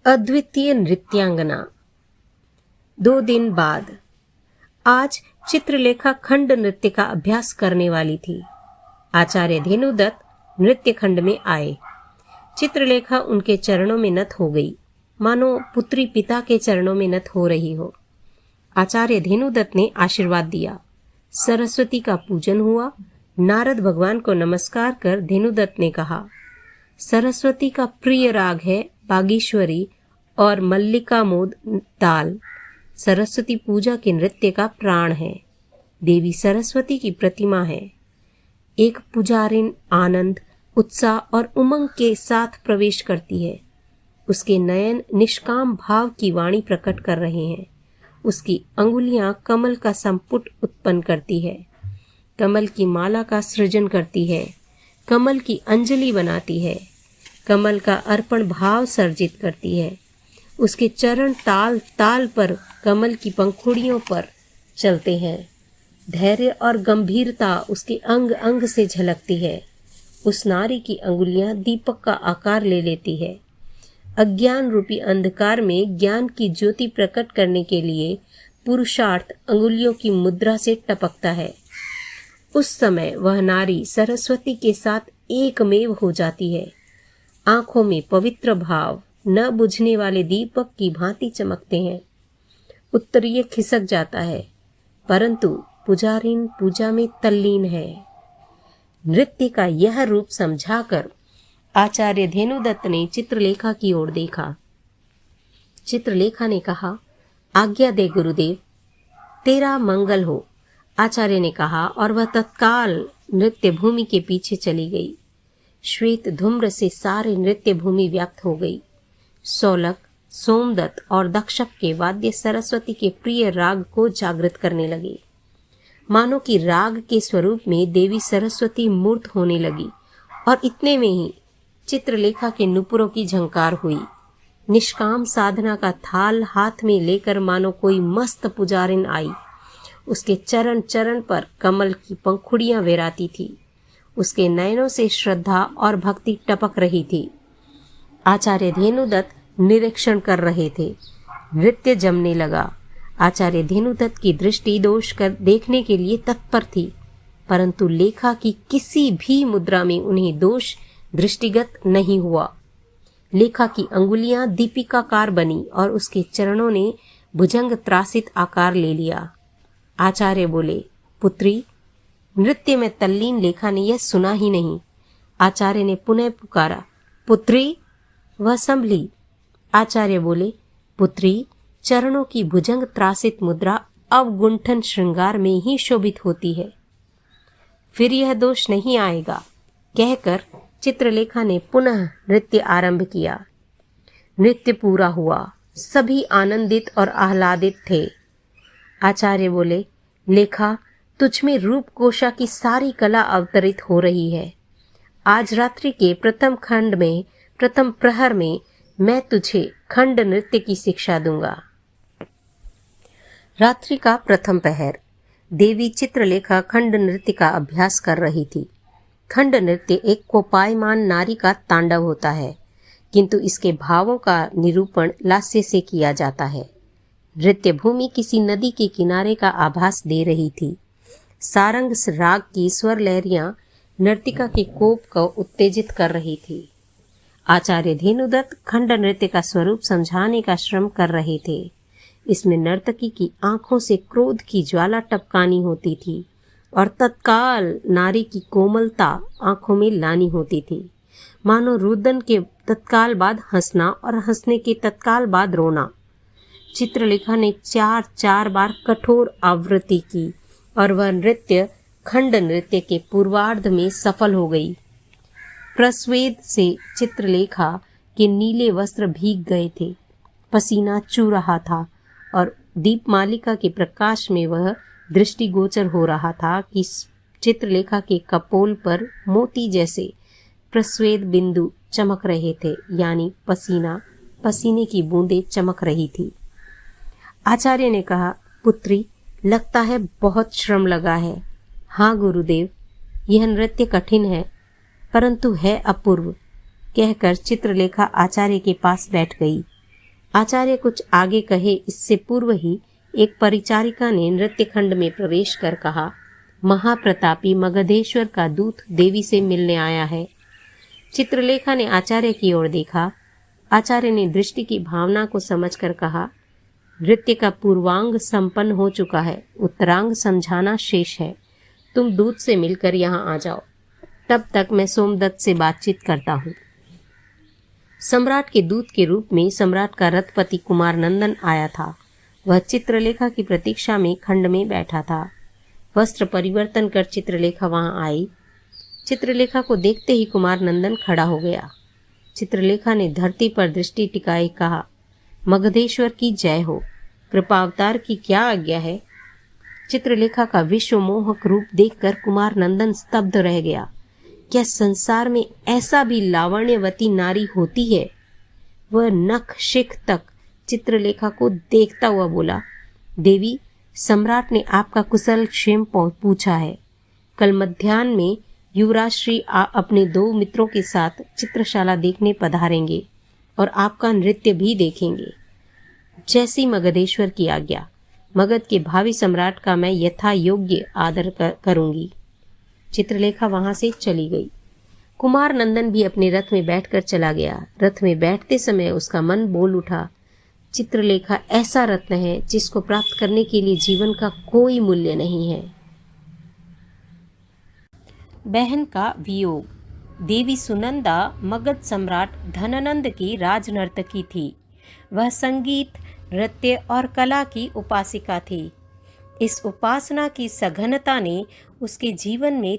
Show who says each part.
Speaker 1: अद्वितीय नृत्यांगना। 2 दिन बाद आज चित्रलेखा खंड नृत्य का अभ्यास करने वाली थी। आचार्य धेनुदत्त नृत्य खंड में आए। चित्रलेखा उनके चरणों में नत हो गई, मानो पुत्री पिता के चरणों में नत हो रही हो। आचार्य धेनुदत्त ने आशीर्वाद दिया। सरस्वती का पूजन हुआ। नारद भगवान को नमस्कार कर धेनुदत्त ने कहा, सरस्वती का प्रिय राग है बागीश्वरी और मल्लिका मोद ताल। सरस्वती पूजा के नृत्य का प्राण है। देवी सरस्वती की प्रतिमा है। एक पुजारिन आनंद, उत्साह और उमंग के साथ प्रवेश करती है। उसके नयन निष्काम भाव की वाणी प्रकट कर रहे हैं। उसकी अंगुलियां कमल का संपुट उत्पन्न करती है, कमल की माला का सृजन करती है, कमल की अंजलि बनाती है, कमल का अर्पण भाव सर्जित करती है। उसके चरण ताल ताल पर कमल की पंखुड़ियों पर चलते हैं। धैर्य और गंभीरता उसके अंग अंग से झलकती है। उस नारी की अंगुलियां दीपक का आकार ले लेती है। अज्ञान रूपी अंधकार में ज्ञान की ज्योति प्रकट करने के लिए पुरुषार्थ अंगुलियों की मुद्रा से टपकता है। उस समय वह नारी सरस्वती के साथ एकमेव हो जाती है। आंखों में पवित्र भाव न बुझने वाले दीपक की भांति चमकते हैं। उत्तरीय खिसक जाता है, परंतु पुजारिन पूजा में तल्लीन है। नृत्य का यह रूप समझाकर आचार्य धेनुदत्त ने चित्रलेखा की ओर देखा। चित्रलेखा ने कहा, आज्ञा दे गुरुदेव, तेरा मंगल हो। आचार्य ने कहा और वह तत्काल नृत्य भूमि के पीछे चली गई। श्वेत धूम्र से सारे नृत्य भूमि व्याप्त हो गई। सौलक, सोमदत्त और दक्षक के वाद्य सरस्वती के प्रिय राग को जागृत करने लगे। मानो कि राग के स्वरूप में देवी सरस्वती मूर्त होने लगी और इतने में ही चित्रलेखा के नुपुरों की झंकार हुई। निष्काम साधना का थाल हाथ में लेकर मानो कोई मस्त पुजारिन आई। उसके चरण चरण पर कमल की पंखुड़ियां वेराती थी। उसके नयनों से श्रद्धा और भक्ति टपक रही थी। आचार्य धेनुदत्त निरीक्षण कर रहे थे। नृत्य जमने लगा। आचार्य धेनुदत्त की दृष्टि दोष कर देखने के लिए तत्पर थी, परंतु लेखा की किसी भी मुद्रा में उन्हें दोष दृष्टिगत नहीं हुआ। लेखा की अंगुलियां दीपिकाकार बनी और उसके चरणों ने भुजंग त्रासित आकार ले लिया। आचार्य बोले, पुत्री, नृत्य में तल्लीन लेखा ने यह सुना ही नहीं। आचार्य ने पुनः पुकारा, पुत्री। वह संभली। आचार्य बोले, पुत्री, चरणों की भुजंग त्रासित मुद्रा अवगुंठन श्रृंगार में ही शोभित होती है, फिर यह दोष नहीं आएगा, कहकर चित्रलेखा ने पुनः नृत्य आरंभ किया। नृत्य पूरा हुआ। सभी आनंदित और आह्लादित थे। आचार्य बोले, लेखा, तुझमें रूप कोशा की सारी कला अवतरित हो रही है। आज रात्रि के प्रथम खंड में, प्रथम प्रहर में मैं तुझे खंड नृत्य की शिक्षा दूंगा। रात्रि का प्रथम पहर। देवी चित्रलेखा खंड नृत्य का अभ्यास कर रही थी। खंड नृत्य एक कोपायमान नारी का तांडव होता है, किंतु इसके भावों का निरूपण लास्य से किया जाता है। नृत्य भूमि किसी नदी के किनारे का आभास दे रही थी। सारंग राग की स्वर लहरियां नर्तिका के कोप को उत्तेजित कर रही थी। आचार्य धेनुदत्त खंड नृत्य का स्वरूप समझाने का श्रम कर रहे थे। इसमें नर्तकी की आंखों से क्रोध की ज्वाला टपकानी होती थी और तत्काल नारी की कोमलता आंखों में लानी होती थी। मानो रुदन के तत्काल बाद हंसना और हंसने के तत्काल बाद रोना। चित्रलेखा ने 4 बार कठोर आवृत्ति की और वह नृत्य खंड नृत्य के पूर्वार्ध में सफल हो गई। प्रस्वेद से चित्रलेखा के नीले वस्त्र भीग गए थे। पसीना चू रहा था और दीपमालिका के प्रकाश में वह दृष्टिगोचर हो रहा था कि चित्रलेखा के कपोल पर मोती जैसे प्रस्वेद बिंदु चमक रहे थे, यानी पसीने की बूंदें चमक रही थी। आचार्य ने कहा, पुत्री, लगता है बहुत श्रम लगा है। हाँ गुरुदेव, यह नृत्य कठिन है, परंतु है अपूर्व, कहकर चित्रलेखा आचार्य के पास बैठ गई। आचार्य कुछ आगे कहे इससे पूर्व ही एक परिचारिका ने नृत्य खंड में प्रवेश कर कहा, महाप्रतापी मगधेश्वर का दूत देवी से मिलने आया है। चित्रलेखा ने आचार्य की ओर देखा। आचार्य ने दृष्टि की भावना को समझकर कहा, नृत्य का पूर्वांग संपन्न हो चुका है, उत्तरांग समझाना शेष है। तुम दूत से मिलकर यहाँ आ जाओ, तब तक मैं सोमदत्त से बातचीत करता हूँ। सम्राट के दूत के रूप में सम्राट का रथपति कुमार नंदन आया था। वह चित्रलेखा की प्रतीक्षा में खंड में बैठा था। वस्त्र परिवर्तन कर चित्रलेखा वहां आई। चित्रलेखा को देखते ही कुमार नंदन खड़ा हो गया। चित्रलेखा ने धरती पर दृष्टि टिकाई कहा, मगधेश्वर की जय हो, कृपावतार की क्या आज्ञा है। चित्रलेखा का विश्वमोहक रूप देखकर कुमार नंदन स्तब्ध रह गया। क्या संसार में ऐसा भी लावण्यवती नारी होती है? वह नख शिख तक चित्रलेखा को देखता हुआ बोला, देवी, सम्राट ने आपका कुशल क्षेम पूछा है। कल मध्याह्न में युवराज श्री अपने 2 मित्रों के साथ चित्रशाला देखने पधारेंगे और आपका नृत्य भी देखेंगे। जैसी मगधेश्वर की आज्ञा। मगध के भावी सम्राट का मैं यथा योग्य आदर करूंगी। चित्रलेखा वहां से चली गई। कुमार नंदन भी अपने रथ में बैठकर चला गया। रथ में बैठते समय उसका मन बोल उठा, चित्रलेखा ऐसा रत्न है जिसको प्राप्त करने के लिए जीवन का कोई मूल्य नहीं है। बहन का वियोग। देवी सुनंदा मगध सम्राट धनानंद की राजनर्तकी थी। वह संगीत, नृत्य और कला की उपासिका थी। इस उपासना की सघनता ने उसके जीवन में